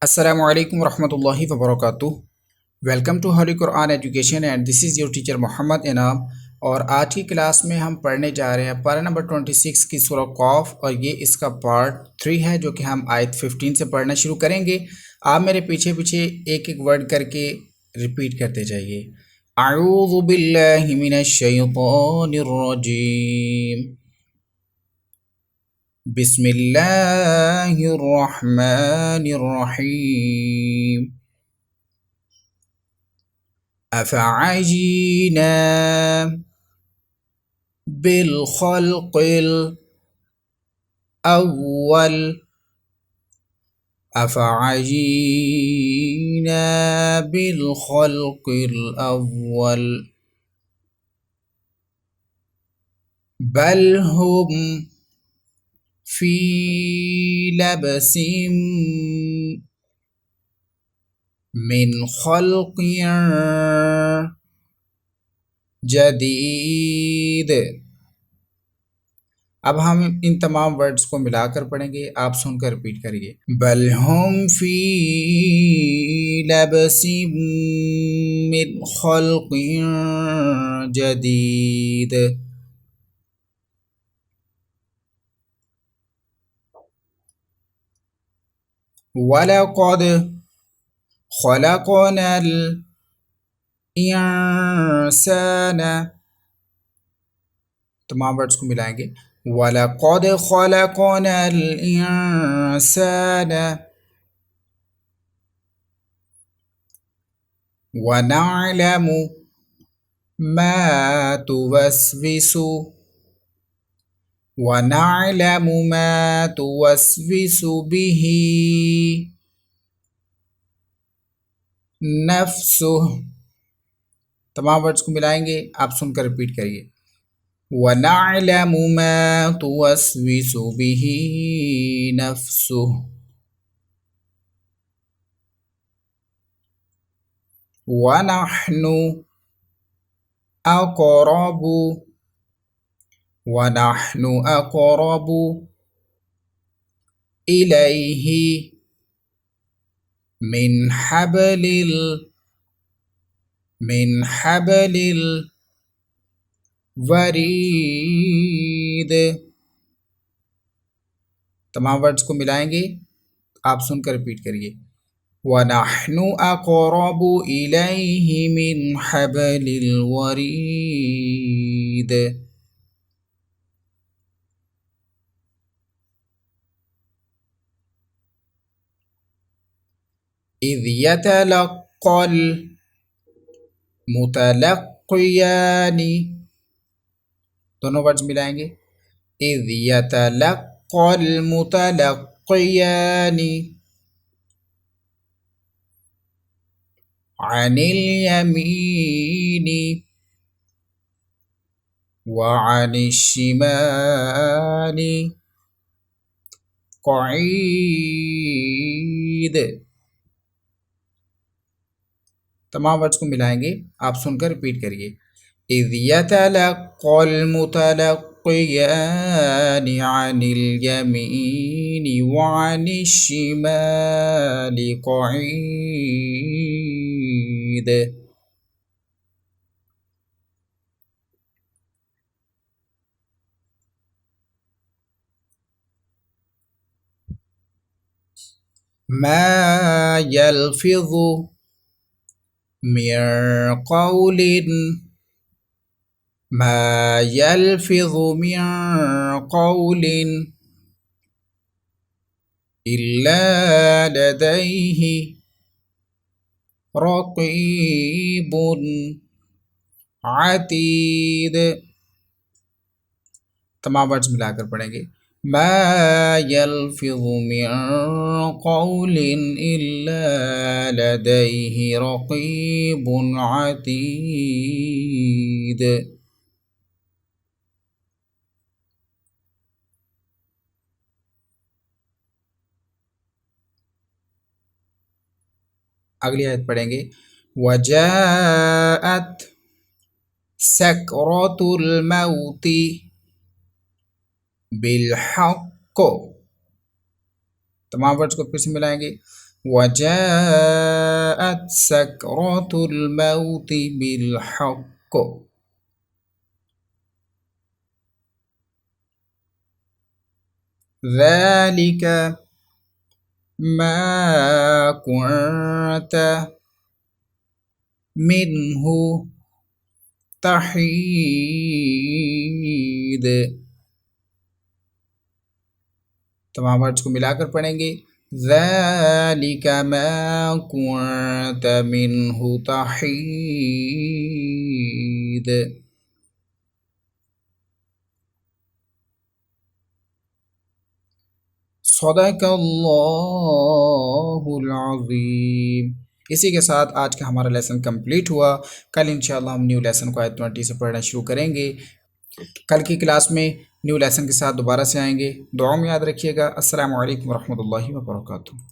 अस्सलामु अलैकुम रहमतुल्लाहि व बरकातुहू। Welcome to holy Quran education and this is your teacher Mohammad Inam. और आज की क्लास में हम पढ़ने जा रहे हैं पारा नंबर 26 की सूरह कौफ, और ये इसका पार्ट 3 है जो कि हम आयत 15 से पढ़ना शुरू करेंगे। आप मेरे पीछे पीछे एक एक वर्ड करके रिपीट करते जाइए। अऊज़ु बिल्लाहि मिनश शैतानिर रजीम, बिस्मिल्लाहिर रहमानिर रहीम। अफ़अजीना बिलखल्क़िल अव्वल, अफ़अजीना बिलखल्क़िल अव्वल, बल हुम फ़ी लबसिम मिन खल्क़िन जदीद। अब हम इन तमाम वर्ड्स को मिलाकर पढ़ेंगे, आप सुनकर रिपीट करिए। बल हुम फ़ी लबसिम मिन खल्क़िन जदीद। वलक़द खलक़नल इंसान, तमाम वर्ड्स को मिलाएंगे। वलक़द खलक़नल इंसान वनअलमु मा तुवस्विसु, वनअलमु मा तुवस्विसु बिही नफ्सुह। तमाम वर्ड्स को मिलाएंगे, आप सुनकर रिपीट करिए। वनअलमु मा तुवस्विसु बिही नफ्सुह, वनहनु अक़रबु, वनहनु अक़रबु इलैहि मिन हबलिल वरीद। तमाम वर्ड्स को मिलाएंगे, आप सुनकर रिपीट करिए। वनहनु अक़रबु इलैहि मिन हबलिल वरीद। इज़ यतलक़्क़ल मुतलक़्क़ियानि, दोनों वर्ड्स मिलाएंगे। इज़ यतलक़्क़ल मुतलक़्क़ियानि अनिल यमीनी व अनिश शिमाली क़ईद। तमाम वर्ड्स को मिलाएंगे, आप सुनकर रिपीट करिए। इज़ यतलक़्क़ल मुतलक़्क़ियानि अनिल यमीनी व अनिश शिमाली क़ईद। मा यल्फ़िज़ु मिन क़ौलिन, मा यल्फ़िज़ु मिन क़ौलिन इल्ला लदैहि रक़ीबुन अतीद। तमाम वर्ड्स मिलाकर पढ़ेंगे। मा यल्फ़िज़ु मिन क़ौलिन इल्ला लदैहि रक़ीबुन अतीद। अगली आयत पढ़ेंगे। वजाअत सकरातुल मौती बिलहक़। तमाम वर्ड्स को फिर से मिलाएंगे। वजाअत सकरातुल मौत बिल हक़। ज़ालिका मा कुन्त मिन्हु तहीद। तमाम वर्ड्स को मिलाकर पढ़ेंगे। ज़ालिका मा कुन्त मिन्हु तहीद। सदक़ल्लाहुल अज़ीम। इसी के साथ आज का हमारा लेसन कंप्लीट हुआ। कल इंशाअल्लाह हम न्यू लेसन को आयत 20 से पढ़ना शुरू करेंगे। कल की क्लास में न्यू लेसन के साथ दोबारा से आएंगे। दुआ में याद रखिएगा। अस्सलामु अलैकुम वरहमतुल्लाहि वबरकातुहू।